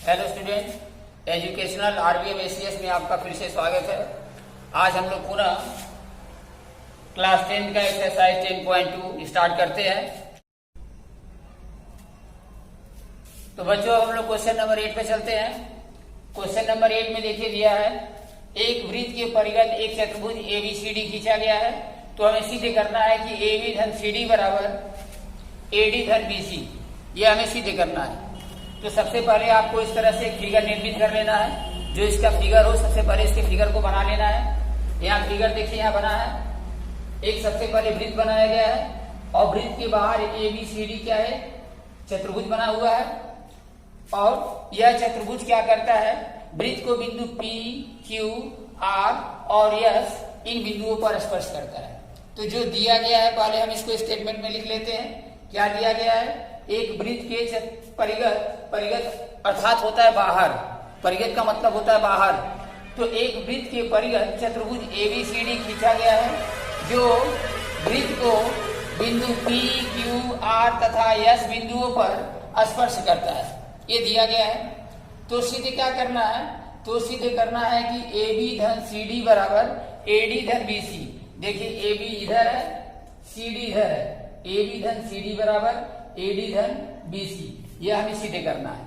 Hello student, educational RBM ACS में आपका फिर से स्वागत है। आज हम लोग पूरा क्लास 10 का एक्सरसाइज 10.2 स्टार्ट करते हैं। तो बच्चों, हम लोग क्वेश्चन नंबर 8 पे चलते हैं। क्वेश्चन नंबर 8 में देखिए दिया है, एक वृत्त के परिगत एक चतुर्भुज एबीसीडी खींचा गया है। तो हमें सीधे करना है कि एबी धन सीडी बराबर एडी धन बीसी, ये हमें सीधे करना है। तो सबसे पहले आपको इस तरह से एक फिगर निर्मित कर लेना है। जो इसका फिगर हो, सबसे पहले इसके फिगर को बना लेना है। यहाँ फिगर देखिए, यहाँ बना है। एक सबसे पहले वृत्त बनाया गया है और वृत्त के बाहर एबीसीडी क्या है, चतुर्भुज बना हुआ है। और यह चतुर्भुज क्या करता है, वृत्त को बिंदु P, Q, R और S इन बिंदुओं पर स्पर्श करता है। तो जो दिया गया है, पहले हम इसको स्टेटमेंट में लिख लेते हैं। क्या दिया गया है, एक वृत्त के परिगत अर्थात होता है बाहर, परिगत का मतलब होता है बाहर। तो एक वृत्त के परिगत चतुर्भुज एबीसीडी खींचा गया है जो वृत्त को बिंदु P, Q, R तथा S बिंदुओं पर स्पर्श करता है, ये दिया गया है। तो सीधे क्या करना है, तो सीधे करना है कि AB धन CD बराबर AD धन BC। देखिए AB इधर है, CD इधर है, AB धन CD बराबर AD धन BC, ये हमें सीधे करना है।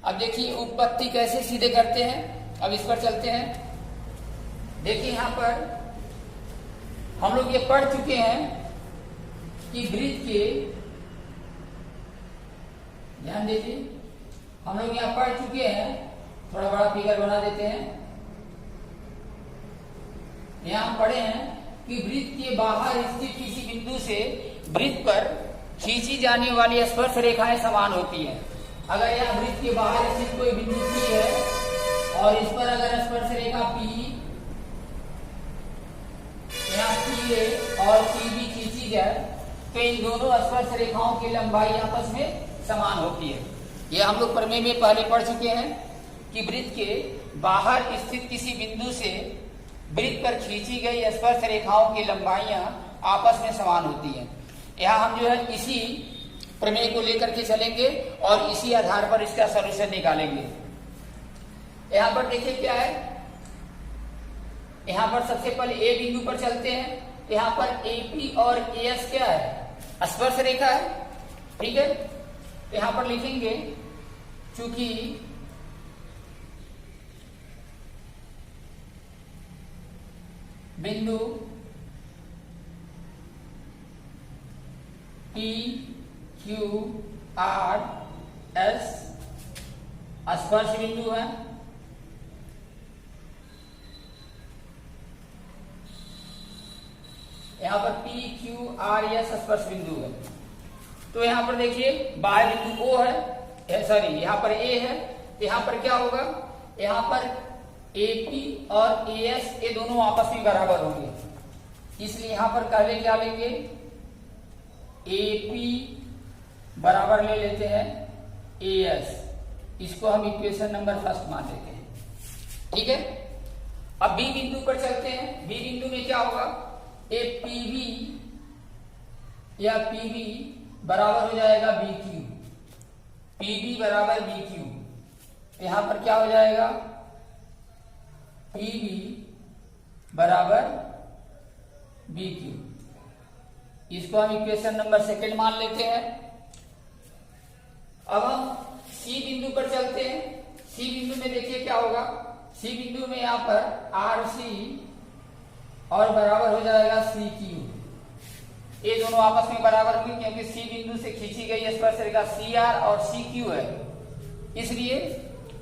अब देखिए उत्पत्ति कैसे सीधे करते हैं, अब इस पर चलते हैं। देखिए यहाँ पर हम लोग ये पढ़ चुके हैं कि वृत्त के, ध्यान दीजिए, हम लोग यहाँ पढ़ चुके हैं। थोड़ा बड़ा फिगर बना देते हैं। यहाँ हम पढ़े हैं कि वृत्त के बाहर स्थित किसी बिंदु से वृत्त पर खींची जाने वाली स्पर्श रेखाएं समान होती हैं। अगर यहाँ वृत्त के बाहर स्थित कोई बिंदु P है और इस पर अगर स्पर्श रेखा P, यहाँ PA और PB खींची जाए तो इन दोनों स्पर्श रेखाओं की लंबाई आपस में समान होती है। यह हम लोग प्रमेय में पहले पढ़ चुके हैं कि वृत्त के बाहर स्थित किसी बिंदु से वृत्त पर खींची गई स्पर्श रेखाओं की लंबाइयां आपस में समान होती हैं। यहाँ हम जो है इसी प्रमेय को लेकर के चलेंगे और इसी आधार पर इसका सॉल्यूशन निकालेंगे। यहाँ पर देखिए क्या है, यहाँ पर सबसे पहले ए बिंदु पर चलते हैं। यहाँ पर एपी और एएस क्या है, स्पर्श रेखा है, ठीक है। यहाँ पर लिखेंगे, चूंकि बिंदु P, Q, R, S स्पर्श बिंदु है, यहाँ पर P, Q, R, S स्पर्श बिंदु है। तो यहाँ पर देखिए बाहर बिंदु O है, सॉरी यहाँ पर A है। यहाँ पर क्या होगा, यहाँ पर AP और AS ये दोनों आपस में बराबर होंगे, इसलिए यहाँ पर पहले क्या लेंगे, AP बराबर ले लेते हैं AS। इसको हम इक्वेशन नंबर फर्स्ट मान लेते हैं, ठीक है। अब B बिंदु पर चलते हैं। B बिंदु में क्या होगा, PB या PB बराबर हो जाएगा BQ, PB बराबर BQ। यहां पर क्या हो जाएगा, PB बराबर BQ। इसको हम इक्वेशन नंबर सेकंड मान लेते हैं। अब हम C बिंदु पर चलते हैं। C बिंदु में देखिए क्या होगा, C बिंदु में यहाँ पर RC और बराबर हो जाएगा CQ। ये दोनों आपस में बराबर होंगे क्योंकि C बिंदु से खींची गई स्पर्श रेखा CR और CQ है, इसलिए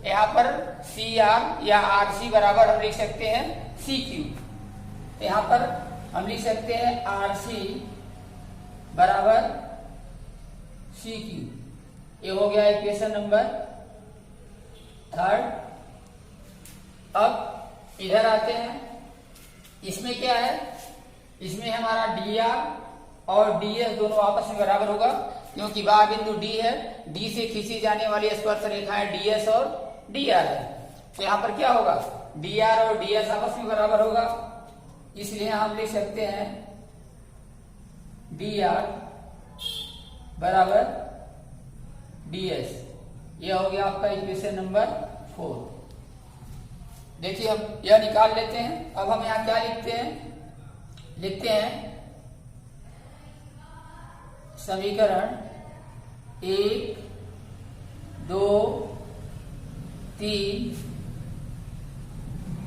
यहाँ पर CR या RC बराबर हम लिख सकते हैं CQ। यहाँ पर हम लिख सकते हैं RC बराबर CQ। ये हो गया इक्वेशन नंबर थर्ड। अब इधर आते हैं, इसमें क्या है, इसमें हमारा DR और DS दोनों आपस में बराबर होगा क्योंकि बाहर बिंदु D है, D से खींची जाने वाली स्पर्श रेखाएं DS और DR है। तो यहाँ पर क्या होगा, DR और DS आपस में बराबर होगा, इसलिए हम लिख सकते हैं DR बराबर DS। यह हो गया आपका इक्वेशन नंबर 4। देखिए हम यह निकाल लेते हैं। अब हम यहाँ क्या लिखते हैं, लिखते हैं समीकरण 1, 2, 3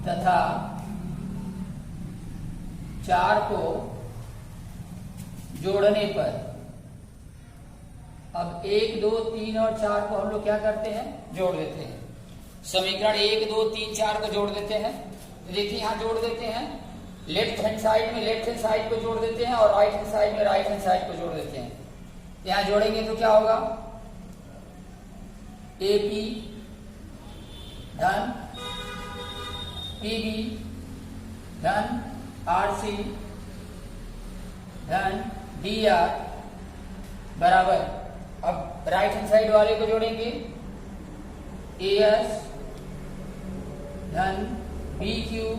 तथा 4 को जोड़ने पर, अब 1, 2, 3 और 4 को हम लोग क्या करते हैं, जोड़ देते हैं। समीकरण 1, 2, 3, 4 को जोड़ देते हैं। तो देखिए यहां जोड़ देते हैं, लेफ्ट हैंड साइड में लेफ्ट हैंड साइड को जोड़ देते हैं और राइट हैंड साइड में राइट हैंड साइड को जोड़ देते हैं। यहां जोड़ेंगे तो क्या होगा, AP धन PB धन RC धन DR बराबर, अब राइट हैंड साइड वाले को जोड़ेंगे AS धन BQ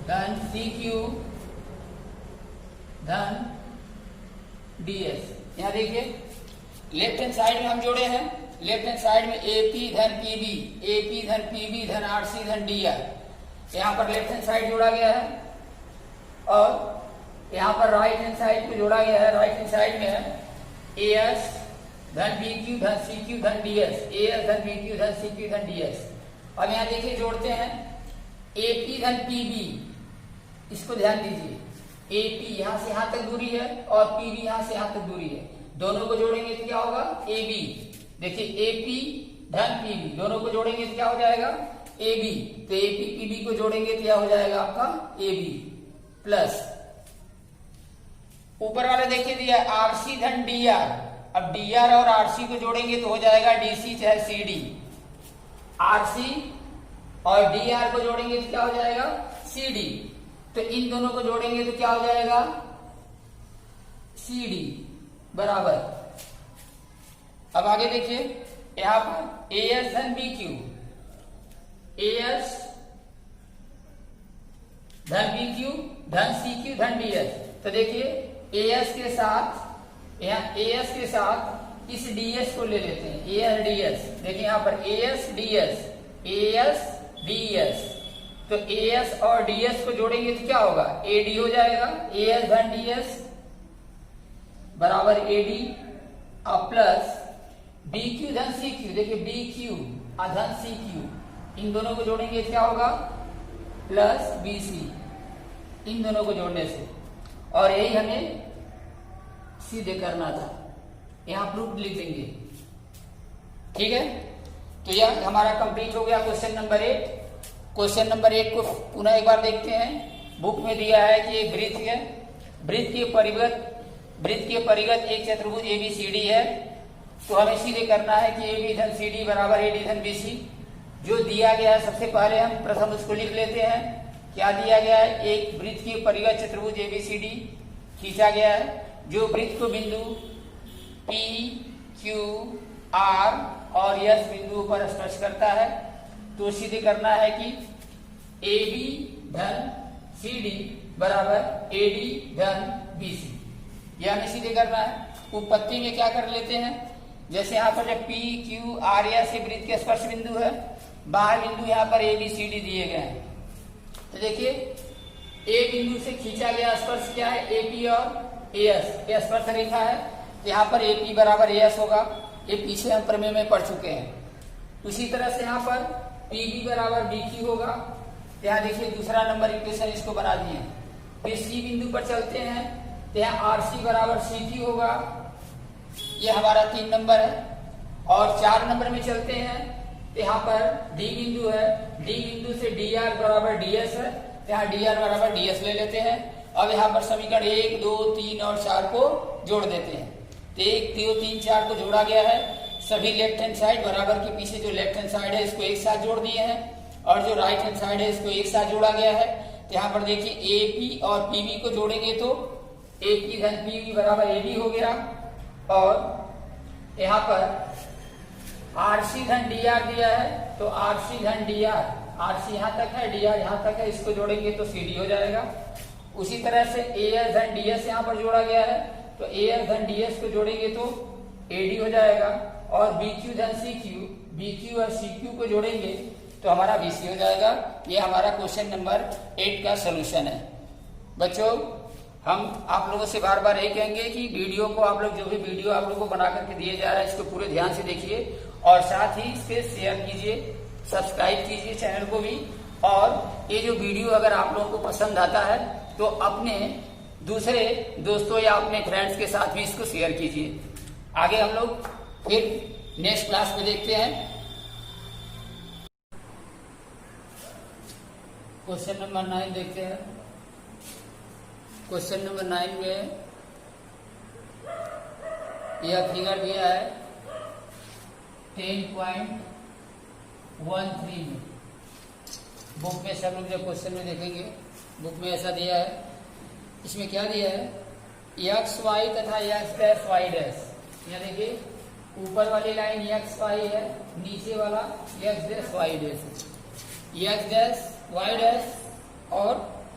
धन CQ धन DS। यहां देखिए लेफ्ट हैंड साइड में हम जोड़े हैं, लेफ्ट हैंड साइड में AP धन PB, AP धन PB धन RC धन DR। यहां पर लेफ्ट हैंड साइड जोड़ा गया है और यहां पर राइट हैंड साइड को जोड़ा गया है। राइट हैंड साइड में है AS धन BQ धन CQ धन DS, AS धन BQ धन CQ धन DS। अब यहां देखिए जोड़ते हैं AP धन PB, इसको ध्यान दीजिए, AP यहां से यहां तक दूरी है और PB यहां से यहां तक दूरी है, दोनों को जोड़ेंगे तो क्या होगा AB। देखिए AP धन PB दोनों को जोड़ेंगे तो क्या हो जाएगा AB, तो AP PB को जोड़ेंगे तो क्या हो जाएगा आपका AB प्लस ऊपर वाले देखिए दिया RC धन DR। अब DR और RC को जोड़ेंगे तो हो जाएगा DC चाहे CD, RC और DR को जोड़ेंगे तो क्या हो जाएगा CD, तो इन दोनों को जोड़ेंगे तो क्या हो जाएगा CD बराबर। अब आगे देखिए यहां पर AS धन BQ, AS धन BQ धन CQ धन DS। तो देखिए AS के साथ, यहाँ AS के साथ इस DS को ले लेते हैं, AS DS। देखिए यहाँ पर AS DS, AS DS, तो AS और DS को जोड़ेंगे तो क्या होगा AD हो जाएगा, AS धन DS बराबर AD और प्लस BQ धन CQ। देखिए BQ धन CQ, इन दोनों को जोड़ेंगे क्या होगा प्लस BC, इन दोनों को जोड़ने से। और यही हमें सीधे करना था, यहां प्रूफ लिख देंगे, ठीक है। तो यह हमारा कंप्लीट हो गया क्वेश्चन नंबर 8। क्वेश्चन नंबर 8 को पुनः एक बार देखते हैं। बुक में दिया है कि एक वृत्त है, वृत्त के परिगत एक चतुर्भुज ABCD है। तो हमें सीधे करना है कि AB धन CD बराबर AD धन BC। जो दिया गया है सबसे पहले हम प्रथम उसको लिख लेते हैं। क्या दिया गया है, एक वृत्त के परिगत चतुर्भुज ABCD खींचा गया है, जो वृत्त को बिंदु P, Q, R और S बिंदुओं पर स्पर्श करता है। तो सीधे करना है कि AB धन CD बराबर AD धन BC, यह हमें सीधे करना है। उपपत्ति में क्या कर लेते हैं, जैसे यहाँ पर जब P, Q, R, S वृत्त के स्पर्श बिंदु है, बाहर बिंदु यहाँ पर ABCD दिए गए हैं। तो देखिए A बिंदु से खींचा गया स्पर्श क्या है, AP और AS, ये स्पर्श रेखा है। यहाँ पर AP बराबर AS होगा, ये पीछे हम प्रमेय में पढ़ चुके हैं। उसी तरह से यहाँ पर PB बराबर BQ होगा। यहाँ देखिए दूसरा नंबर इक्वेशन इसको बना दिए। फिर C बिंदु पर चलते हैं तो यहाँ RC बराबर CQ होगा, ये हमारा 3 नंबर है। और 4 नंबर में चलते हैं तो यहाँ पर D बिंदु है, D बिंदु से DR बराबर DS है, यहाँ DR बराबर DS ले लेते हैं। अब यहाँ पर समीकरण 1, 2, 3 और 4 को जोड़ देते हैं। तो 1, 2, 3, 4 को जोड़ा गया है। सभी लेफ्ट हैंड साइड बराबर के पीछे जो लेफ्ट हैंड साइड है इसको एक साथ जोड़ दिए हैं और जो राइट हैंड साइड है इसको एक साथ जोड़ा गया है। तो यहाँ पर देखिए AP और PB को जोड़ेंगे तो AP धन PB बराबर AD हो गया। और यहाँ पर RC धन DR दिया है, तो RC धन DR, RC यहाँ तक है, DR यहाँ तक है, इसको जोड़ेंगे तो CD हो जाएगा। उसी तरह से AS धन DS यहाँ पर जोड़ा गया है, तो AS धन DS को जोड़ेंगे तो AD हो जाएगा, और BQ धन CQ, BQ और CQ को जोड़ेंगे तो हमारा BC हो जाएगा। ये हमारा क्वेश्चन नंबर 8 का सोल्यूशन है। बच्चों, हम आप लोगों से बार बार यही कहेंगे कि वीडियो को आप लोग, जो भी वीडियो आप लोगों को बना करके दिए जा रहा है, इसको पूरे ध्यान से देखिए और साथ ही इसके शेयर कीजिए, सब्सक्राइब कीजिए चैनल को भी। और ये जो वीडियो अगर आप लोगों को पसंद आता है तो अपने दूसरे दोस्तों या अपने फ्रेंड्स के साथ भी इसको शेयर कीजिए। आगे हम लोग फिर नेक्स्ट क्लास में देखते हैं। क्वेश्चन नंबर 9 देखते हैं। क्वेश्चन नंबर 9 में यह फिगर दिया है 10.13 में। बुक में सब लोग जब क्वेश्चन में देखेंगे, बुक में ऐसा दिया है। इसमें क्या दिया है, एक्स वाई तथा एक्स डैश वाई डैश। यहाँ देखिए, ऊपर वाली लाइन एक्स वाई है, नीचे वाला एक्स डैश वाई डैश है। एक्स डैश वाई डैश और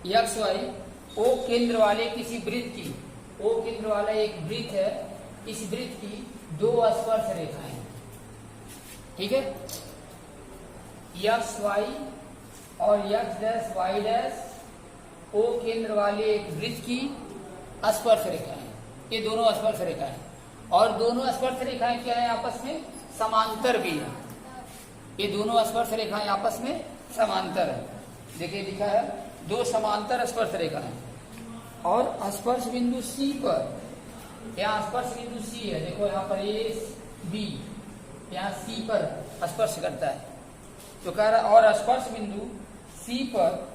एक्स वाई ओ केंद्र वाले किसी वृत्त की, ओ केंद्र वाला एक वृत्त है, इस वृत्त की दो स्पर्श रेखाएं, ठीक है। एक्स वाई और X dash Y dash O केंद्र वाले एक वृत्त की स्पर्श रेखाएं, ये दोनों स्पर्श रेखाएं, और दोनों स्पर्श रेखाएं क्या है, आपस में समांतर भी है। ये दोनों स्पर्श रेखाएं आपस में समांतर है। देखिए लिखा है दो समांतर स्पर्श रेखाएं, और स्पर्श बिंदु C पर, यहाँ स्पर्श बिंदु C है, देखो यहाँ पर A B, यहाँ C पर स्पर्श करता है। तो कह रहा, और स्पर्श बिंदु C पर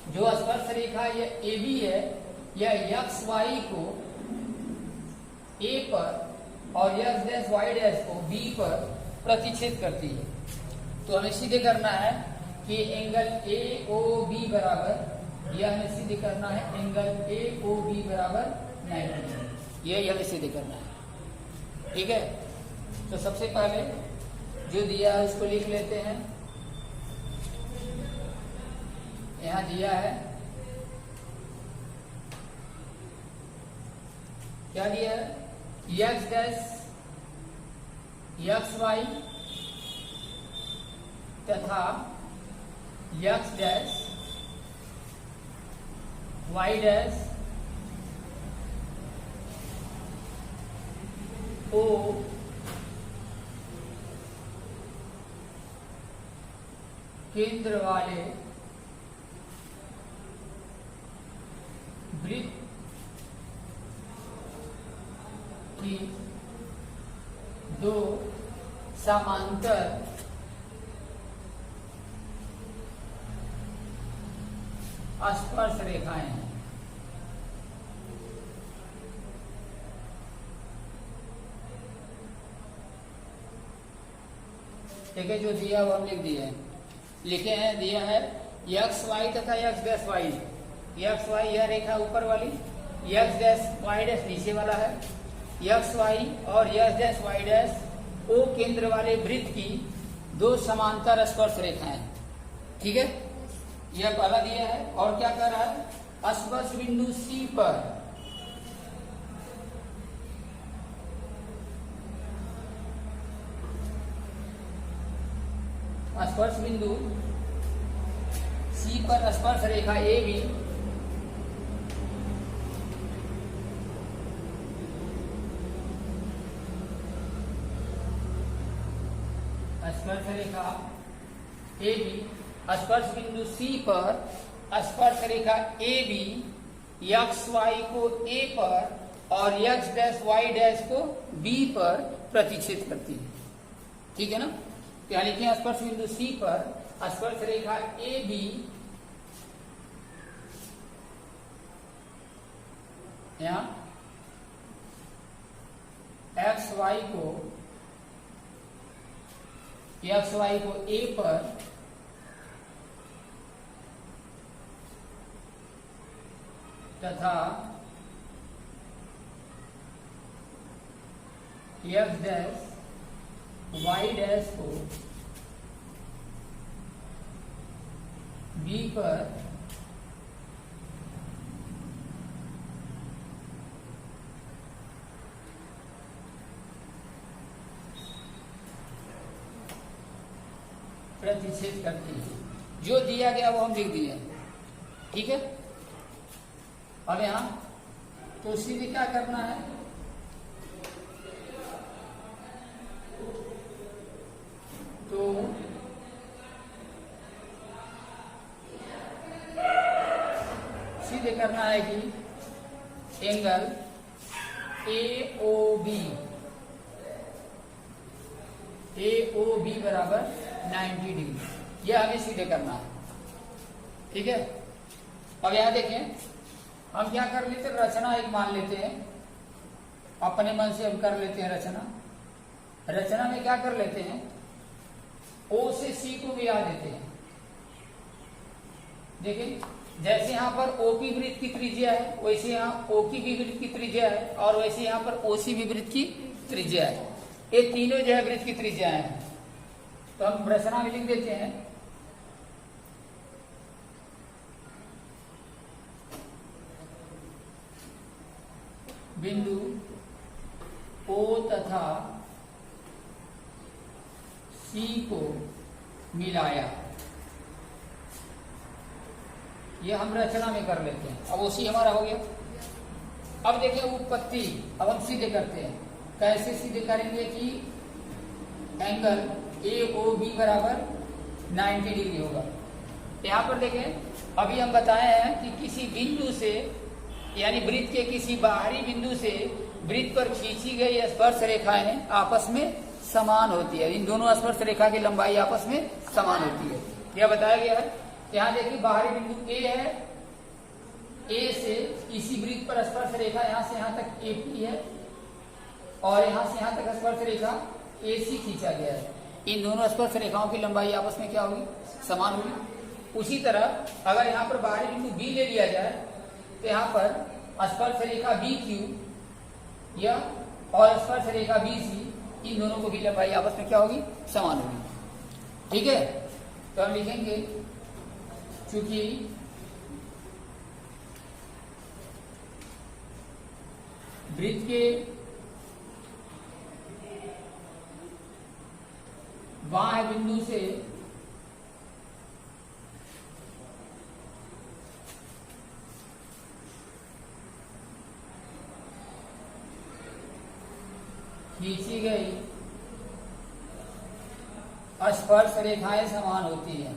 जो स्पर्श रेखा ये AB है, यह एक्स वाई को A पर और एक्स डैश वाई डैश को B पर प्रतिच्छेद करती है। तो हमें सीधे करना है कि एंगल AOB बराबर, यह हमें सीधे करना है एंगल AOB बराबर 90, यही हमें सीधे करना है, ठीक है। तो सबसे पहले जो दिया है उसको लिख लेते हैं। यहाँ दिया है, क्या दिया है, एक्स डैश एक्स वाई तथा X dash Y dash O केंद्र वाले वृत्त की दो समांतर स्पर्श रेखाएं हैं। ठीक है, जो दिया वो हम लिख दिए हैं, लिखे हैं, दिया है एक्स वाई तथा X dash Y. X Y यह रेखा ऊपर वाली, एक्स डैश वाई डैश नीचे वाला है। एक्स वाई और X dash Y dash O केंद्र वाले वृत्त की दो समांतर स्पर्श रेखाएं, ठीक है। यह पहला दिया है, और क्या कर रहा है, स्पर्श बिंदु C पर स्पर्श बिंदु C पर स्पर्श रेखा AB स्पर्श रेखा AB स्पर्श बिंदु C पर स्पर्श रेखा AB एक्स वाई को A पर और एक्स डैश वाई डैश को B पर प्रतिच्छेद करती है, ठीक है ना। यहाँ लिखे स्पर्श बिंदु C पर स्पर्श रेखा AB यहाँ एक्स वाई को A पर तथा एक्स डैश वाई डैश को B पर प्रतिच्छेद करती है। जो दिया गया वो हम लिख दिए, ठीक है। अब यहां तो सीधे क्या करना है, तो सीधे करना है कि एंगल AOB बराबर 90 डिग्री, यह हमें सीधे करना है, ठीक है। अब यहां देखें, हम क्या कर लेते हैं, रचना एक मान लेते हैं, अपने मन से हम कर लेते हैं रचना में क्या कर लेते हैं, O से C को मिला देते हैं। देखिए, जैसे यहां पर OP वृत्त की त्रिज्या है, वैसे यहां OQ भी वृत्त की त्रिज्या है, और वैसे यहां पर OC भी वृत्त की त्रिज्या है। ये तीनों जो है वृत्त की त्रिज्या है। तो हम रचना में लिख देते हैं, बिंदु O तथा C को मिलाया, ये हम रचना में कर लेते हैं। अब OC हमारा हो गया। अब देखिए उत्पत्ति, अब हम सीधे करते हैं। कैसे सीधे करेंगे कि एंगल AOB बराबर 90 डिग्री होगा। यहाँ पर देखें, अभी हम बताए हैं कि किसी बिंदु से, यानी वृत्त के किसी बाहरी बिंदु से वृत्त पर खींची गई स्पर्श रेखाएं आपस में समान होती है। इन दोनों स्पर्श रेखा की लंबाई आपस में समान होती है, यह बताया गया है। यहाँ देखिए बाहरी बिंदु A है, A से इसी वृत्त पर स्पर्श रेखा यहाँ से यहाँ तक AP है, और यहाँ से यहाँ तक स्पर्श रेखा AC खींचा गया है। इन दोनों स्पर्श रेखाओं की लंबाई आपस में क्या होगी, समान होगी। उसी तरह अगर यहाँ पर बाहरी बिंदु B ले लिया जाए, तो यहाँ पर स्पर्श रेखा BQ या और स्पर्श रेखा BC, इन दोनों को भी लंबाई आपस में क्या होगी, समान होगी, ठीक है। तो हम लिखेंगे, चूंकि वृत्त के बाह्य बिंदु से खींची गई स्पर्श रेखाएं समान होती हैं।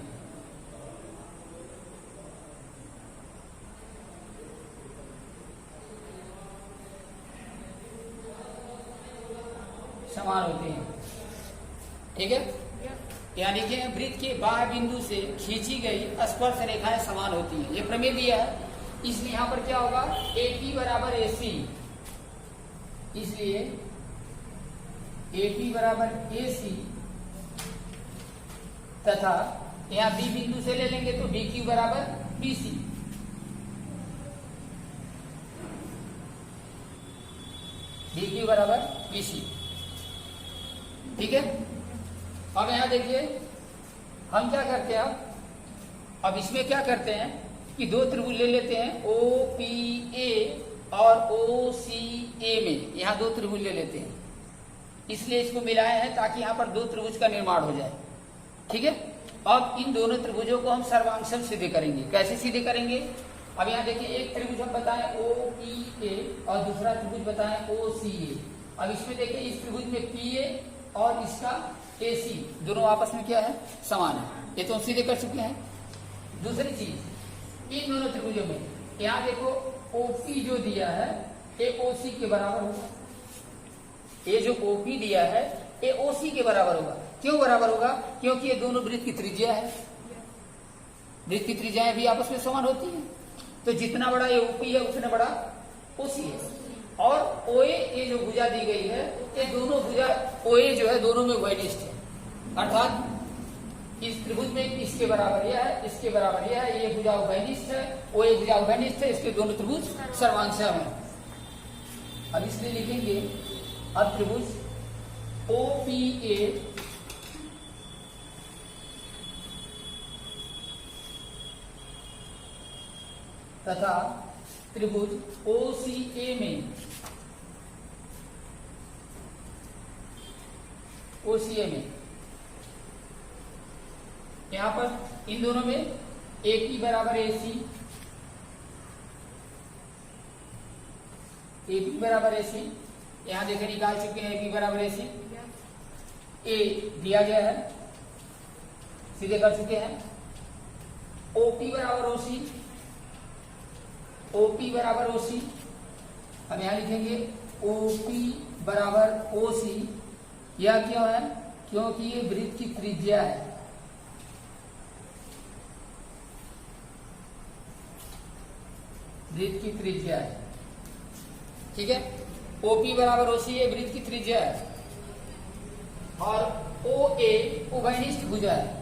समान होती हैं, ठीक है। यानी कि वृत्त के बाह्य बिंदु से खींची गई स्पर्श रेखाएं समान होती हैं, ये प्रमेय दिया है। इसलिए यहां पर क्या होगा, AP बराबर AC, इसलिए AP बराबर AC तथा यहाँ B बिंदु से ले लेंगे तो BQ बराबर BC। BQ बराबर BC, ठीक है। अब यहां देखिए, हम क्या करते हैं, अब इसमें क्या करते हैं कि दो त्रिभुज ले लेते हैं, OPA और OCA में, यहाँ दो त्रिभुज ले लेते हैं, इसलिए इसको मिलाए हैं ताकि यहाँ पर दो त्रिभुज का निर्माण हो जाए, ठीक है। अब इन दोनों त्रिभुजों को हम सर्वांशम सीधे करेंगे। कैसे सीधे करेंगे, अब यहाँ देखिए, एक त्रिभुज हम बताएं OPA और दूसरा त्रिभुज बताएं OCA। अब इसमें देखिए, इस त्रिभुज में PA और इसका AC दोनों आपस में क्या है, समान है, ये तो हम सीधे कर चुके हैं। दूसरी चीज, इन दोनों त्रिभुजों में यहाँ देखो OP जो दिया है ये OC के बराबर होगा, ये जो OP दिया है ये OC के बराबर होगा। क्यों बराबर होगा, क्योंकि ये दोनों वृत्त की त्रिज्या है, वृत्त की त्रिज्याएं भी आपस में समान होती हैं। तो जितना बड़ा ये OP है उतना बड़ा OC है। और OA ये जो भुजा दी गई है, ये दोनों भुजा OA जो है दोनों में वैनिष्ठ है, अर्थात इस त्रिभुज में इसके बराबर यह है, इसके बराबर यह है, ये भुजा वैनिष्ठ है, OA भुजा वैनिष्ठ है, इसके दोनों त्रिभुज सर्वांशम है। अब इसलिए लिखेंगे, अब त्रिभुज OPA तथा त्रिभुज OCA में, यहाँ पर इन दोनों में AP बराबर AC, AP बराबर AC, यहाँ देखें निकाल चुके हैं AP बराबर AC, A दिया गया है, सीधे कर चुके हैं। OP बराबर OC, OP बराबर OC, अब यहाँ लिखेंगे OP बराबर OC। यह क्यों है? क्योंकि ये वृत्त की त्रिज्या है। वृत्त की त्रिज्या है, ठीक है। OP बराबर OC ये वृत्त की त्रिज्या है और OA उभयनिष्ठ भुजा है।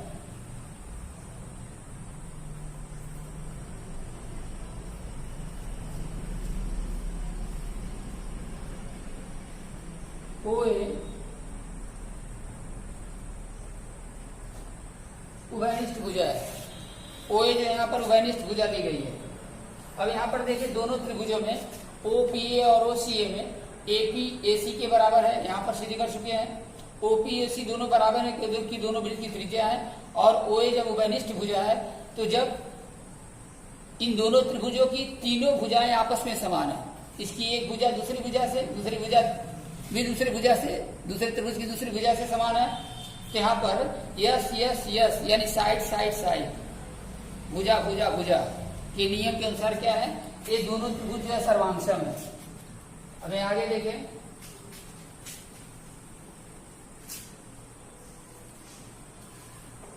OA उभयनिष्ठ भुजा है। OA जो यहाँ पर उभयनिष्ठ भुजा दी गई है। अब यहाँ पर देखिए दोनों त्रिभुजों में OPA और OCA में AP AC के बराबर है, यहाँ पर सीधे कर चुके हैं। OPAC दोनों बराबर है क्योंकि दोनों वृत्त की त्रिज्या है और OA जब उभयनिष्ठ भुजा है तो जब इन दोनों त्रिभुजों की तीनों भुजाएं आपस में समान है, इसकी एक भुजा दूसरी भुजा से, दूसरी भुजा भी दूसरी भुजा से, दूसरे त्रिभुज की दूसरी भुजा से समान है, तो यहाँ पर यस यस यस यानी साइड साइड साइड, भुजा भुजा भुजा के नियम के अनुसार क्या है, ये दोनों त्रिभुज जो है सर्वांगसम है। अब आगे देखें,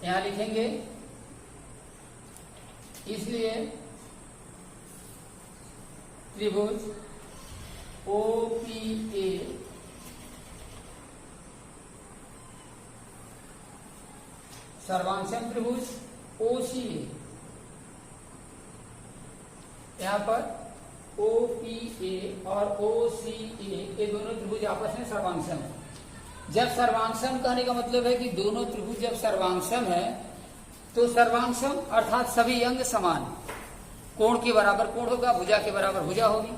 यहां लिखेंगे इसलिए त्रिभुज OPA सर्वांगसम त्रिभुज OCA, यहाँ पर OPA और OCA ये दोनों त्रिभुज आपस में सर्वांगसम है। जब सर्वांगसम कहने का मतलब है कि दोनों त्रिभुज जब सर्वांगसम है तो सर्वांगसम अर्थात सभी अंग समान, कोण के बराबर कोण होगा, भुजा के बराबर भुजा होगी।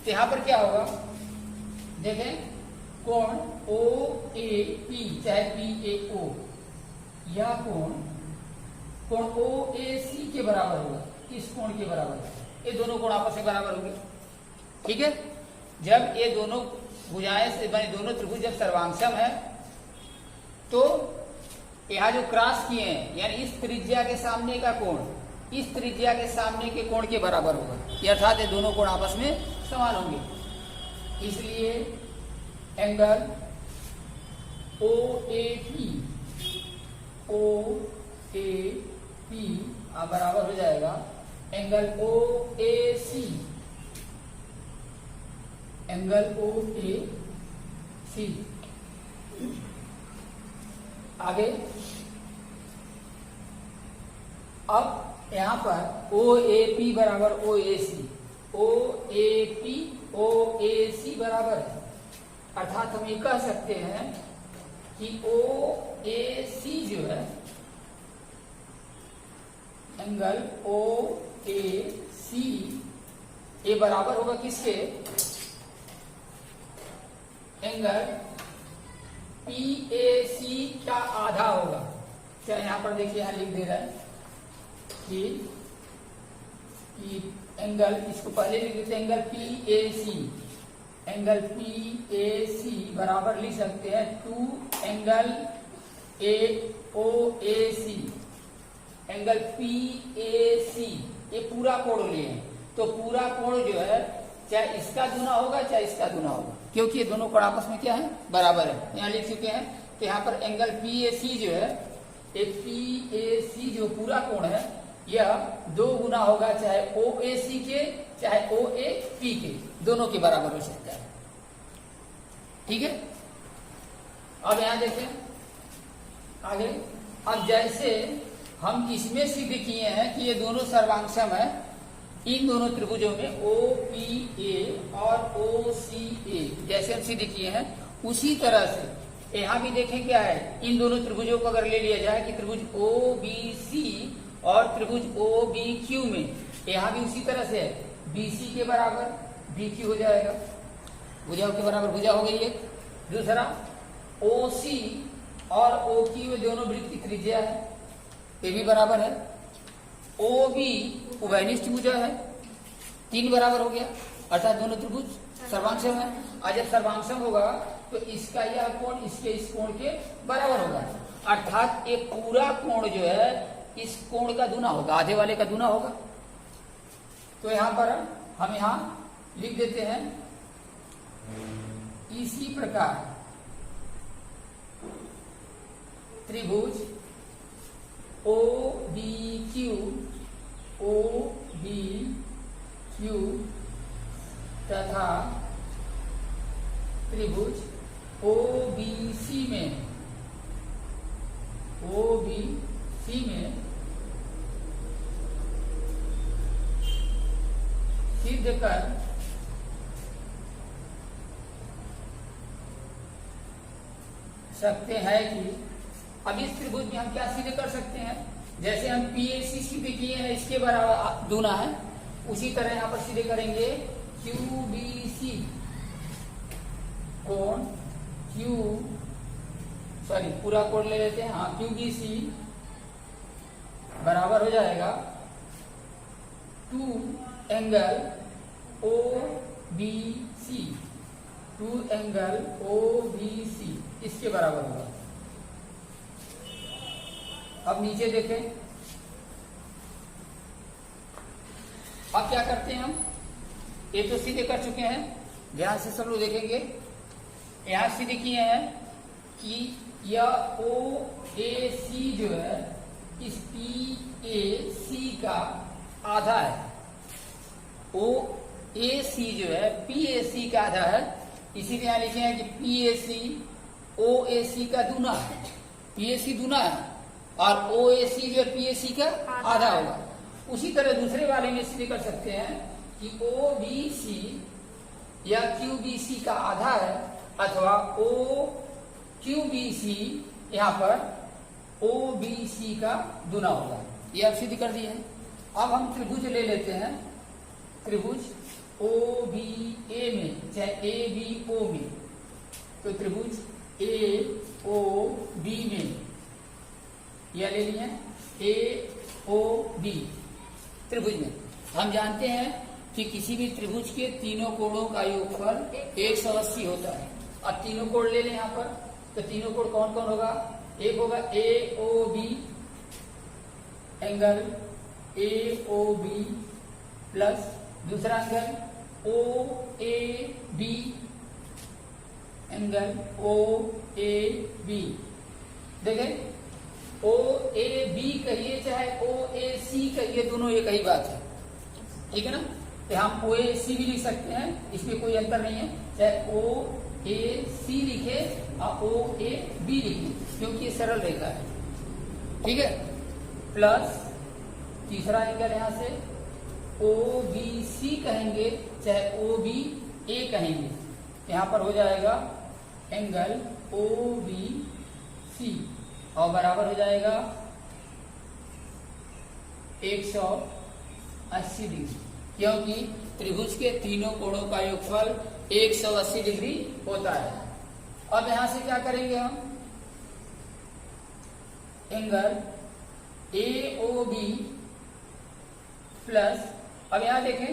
तो यहाँ पर क्या होगा, देखें कोण OAP चाहे PAO या कोण OAC के बराबर होगा। किस कोण के बराबर है? ये दोनों कोण आपस में बराबर होंगे, ठीक है। जब ये दोनों भुजाएं से बने दोनों त्रिभुज जब सर्वांगसम है तो यहाँ जो क्रॉस किए हैं यानी इस त्रिज्या के सामने का कोण इस त्रिज्या के सामने के कोण के बराबर होगा, अर्थात ये दोनों कोण आपस में समान होंगे। इसलिए एंगल OAP बराबर हो जाएगा एंगल OAC, एंगल OAC। आगे अब यहां पर OAP बराबर OAC, OAP OAC बराबर है, अर्थात हम ये कह सकते हैं कि OAC जो है एंगल OAC ये बराबर होगा किसके, एंगल PAC का आधा होगा। क्या यहाँ पर देखिए, यहाँ लिख दे रहा है कि एंगल, इसको पहले लिख देते हैं एंगल PAC, एंगल PAC बराबर लिख सकते हैं 2 एंगल OAC, एंगल PAC ये पूरा कोण लिए हैं तो पूरा कोण जो है चाहे इसका दूना होगा चाहे इसका दूना होगा, क्योंकि ये दोनों कोण आपस में क्या है, बराबर है। यहाँ लिख चुके हैं। तो यहाँ पर एंगल PAC जो है, ये PAC जो पूरा कोण है यह 2 गुना होगा चाहे OAC के चाहे OAP के, दोनों के बराबर हो सकता है, ठीक है। अब यहाँ देखें आगे, अब जैसे हम इसमें सिद्ध किए हैं कि ये दोनों सर्वांगसम है, इन दोनों त्रिभुजों में OPA और OCA जैसे हम सिद्ध किए हैं उसी तरह से यहाँ भी देखें क्या है, इन दोनों त्रिभुजों को अगर ले लिया जाए कि त्रिभुज OBC और त्रिभुज OBQ में, यहाँ भी उसी तरह से है, BC के बराबर BQ हो जाएगा, भुजाओं के बराबर भुजा हो गई है। दूसरा OC और OQ में दोनों वृत्त की त्रिज्या है, ये भी बराबर है। ओ बी उभयनिष्ठ भुजा है, 3 बराबर हो गया, अर्थात दोनों त्रिभुज सर्वांशम है। और जब सर्वांशम होगा तो इसका यह कोण इसके इस कोण के बराबर होगा, अर्थात एक पूरा कोण जो है इस कोण का दूना होगा, आधे वाले का दूना होगा। तो यहां पर हम यहां लिख देते हैं, इसी प्रकार त्रिभुज ओ बी क्यू तथा त्रिभुज ओ बी सी में सिद्ध कर सकते हैं कि अब इस त्रिभुज में हम क्या सिद्ध कर सकते हैं, जैसे हम PAC सिद्ध किए हैं इसके बराबर दूना है, उसी तरह यहां पर सिद्ध करेंगे QBC कोण पूरा कोण ले लेते हैं, हाँ QBC बराबर हो जाएगा 2 एंगल OBC, इसके बराबर होगा। अब नीचे देखें, अब क्या करते हैं हम, ये तो सीधे कर चुके हैं, ध्यान से सब लोग देखेंगे। यहां सीधे किए हैं कि यह OAC जो है इस PAC का आधा है, OAC जो है PAC का आधा है, इसीलिए यहां लिखे हैं कि PAC OAC का दूना है, PAC दूना है और OAC जो है PAC का आधा होगा। उसी तरह दूसरे वाले में सीधे कर सकते हैं कि OBC या QBC का आधा है अथवा OQBC यहाँ पर OBC का दूना होगा। ये अब सिद्ध कर दिए हैं। अब हम त्रिभुज ले लेते हैं, त्रिभुज OBA में चाहे ABO में, तो त्रिभुज AOB में यह ले लिए AOB त्रिभुज में हम जानते हैं कि किसी भी त्रिभुज के तीनों कोणों का योगफल 180 होता है। अब तीनों कोण ले लें यहाँ पर, तो तीनों कोण कौन कौन होगा, एक होगा AOB एंगल AOB प्लस दूसरा एंगल OAB एंगल OAB। देखें OAB कहिए चाहे OAC कहिए, दोनों एक ही बात है, ठीक है ना। तो हम OAC भी लिख सकते हैं, इसमें कोई अंतर नहीं है, चाहे OAC लिखे और OAB लिखे, क्योंकि ये सरल रेखा है, ठीक है। प्लस तीसरा एंगल यहां से OBC कहेंगे चाहे OBA कहेंगे, यहां पर हो जाएगा एंगल OBC और बराबर हो जाएगा 180 डिग्री, क्योंकि त्रिभुज के तीनों कोणों का योगफल 180 डिग्री होता है। अब यहां से क्या करेंगे हम, एंगल AOB प्लस, अब यहां देखें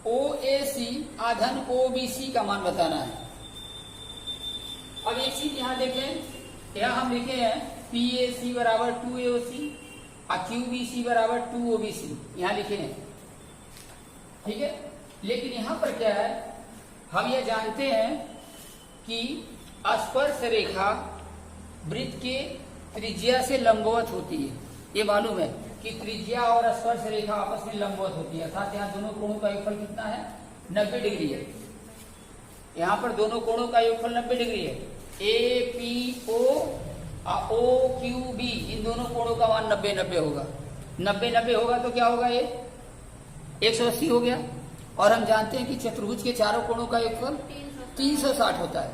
OAC आधन OBC का मान बताना है। अब एक चीज यहां देखें, यहां हम लिखे हैं PAC बराबर 2AOC और QBC बराबर 2OBC, यहां लिखे हैं, ठीक है। लेकिन यहां पर क्या है, हम यह जानते हैं कि स्पर्श रेखा वृत्त के त्रिज्या से लंबवत होती है, ये मालूम है कि त्रिज्या और स्पर्श रेखा आपस में लंबवत होती है, अर्थात यहाँ दोनों कोणों का योगफल कितना है, 90 डिग्री है। यहाँ पर दोनों कोणों का योगफल 90 डिग्री है। APO और OQB इन दोनों कोणों का मान 90-90 होगा। 90-90 होगा तो क्या होगा, ये 180 हो गया। और हम जानते हैं कि चतुर्भुज के चारों कोणों का योगफल 360 होता है।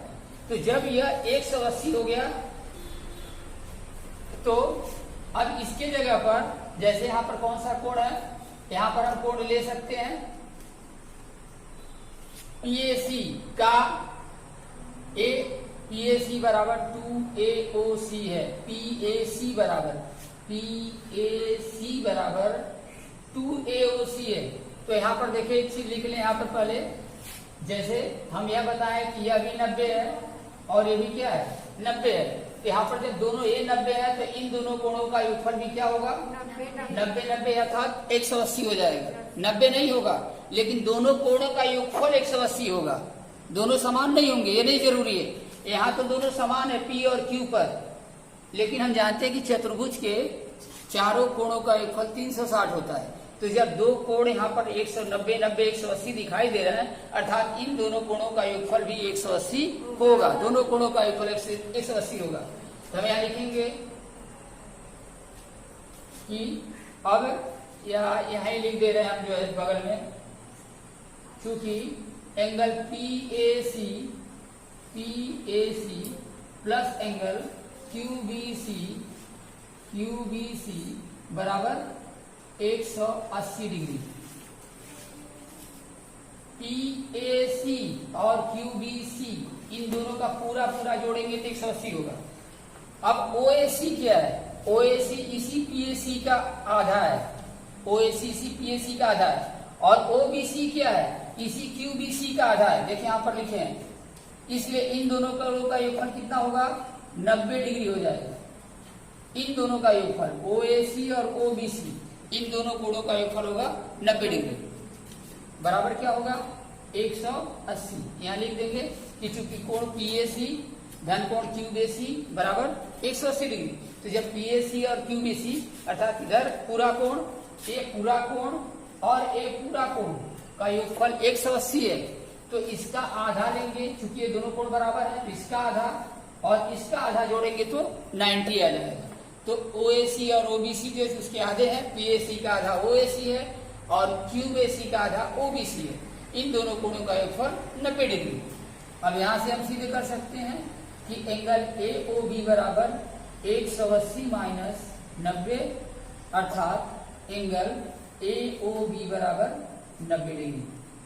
तो जब यह 180 हो गया तो अब इसके जगह पर, जैसे यहां पर कौन सा कोण है, यहां पर हम कोण ले सकते हैं PAC का PAC बराबर 2AOC है। PAC बराबर 2AOC है। तो यहाँ पर देखिए एक चीज लिख लें यहाँ पर पहले, जैसे हम यह बताएं कि यह भी 90 है और ये भी क्या है 90 है। तो यहाँ पर जब दोनों ये 90 है तो इन दोनों कोणों का योगफल भी क्या होगा 90 अर्थात 180 हो जाएगा। 90 नहीं होगा लेकिन दोनों कोणों का योगफल 180 होगा। दोनों समान नहीं होंगे ये नहीं जरूरी है। यहाँ तो दोनों समान है P और Q पर, लेकिन हम जानते हैं कि चतुर्भुज के चारों कोणों का योगफल 360 होता है। तो जब दो कोण यहाँ पर 190, 90, 180 दिखाई दे रहे हैं अर्थात इन दोनों कोणों का योगफल भी 180 होगा। दोनों कोणों का योगफल 180 होगा। तो हम यहाँ लिखेंगे कि अब यहाँ ही लिख दे रहे हैं हम जो है बगल में, क्योंकि angle PAC plus angle QBC बराबर 180 डिग्री। PAC और QBC इन दोनों का पूरा जोड़ेंगे तो 180 होगा। अब OAC क्या है? OAC इसी PAC का आधा है। OAC इसी PAC का आधा है। और OBC क्या है? इसी QBC का आधा है। देखिए यहाँ पर लिखे हैं, इसलिए इन दोनों का योगफल कितना होगा 90 डिग्री हो जाएगा। इन दोनों का योगफल OAC और OBC इन दोनों कोणों का योगफल होगा 90 डिग्री बराबर क्या होगा 180। यहाँ लिख देंगे कि चूंकि कोण PAC धन कोण QBC बराबर 180 डिग्री। तो जब PAC और QBC अर्थात इधर पूरा कोण, एक पूरा कोण और एक पूरा कोण का योगफल 180 है तो इसका आधा लेंगे, चूंकि ये दोनों कोण बराबर है तो इसका आधा और इसका आधा जोड़ेंगे तो 90 आ जाएगा। तो OAC और OBC जो उसके आधे हैं, PAC का आधा OAC है और QBC का आधा OBC है। इन दोनों कोणों का योगफल 90 डिग्री। अब यहाँ से हम सीधे कर सकते हैं कि एंगल AOB बराबर 180 माइनस 90 अर्थात एंगल AOB बराबर 90 डिग्री।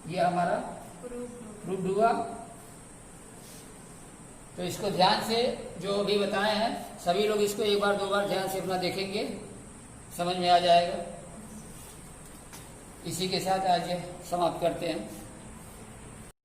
ये हमारा प्रूफ हुआ। तो इसको ध्यान से जो अभी बताए हैं सभी लोग इसको एक बार दो बार ध्यान से अपना देखेंगे, समझ में आ जाएगा। इसी के साथ आज समाप्त करते हैं।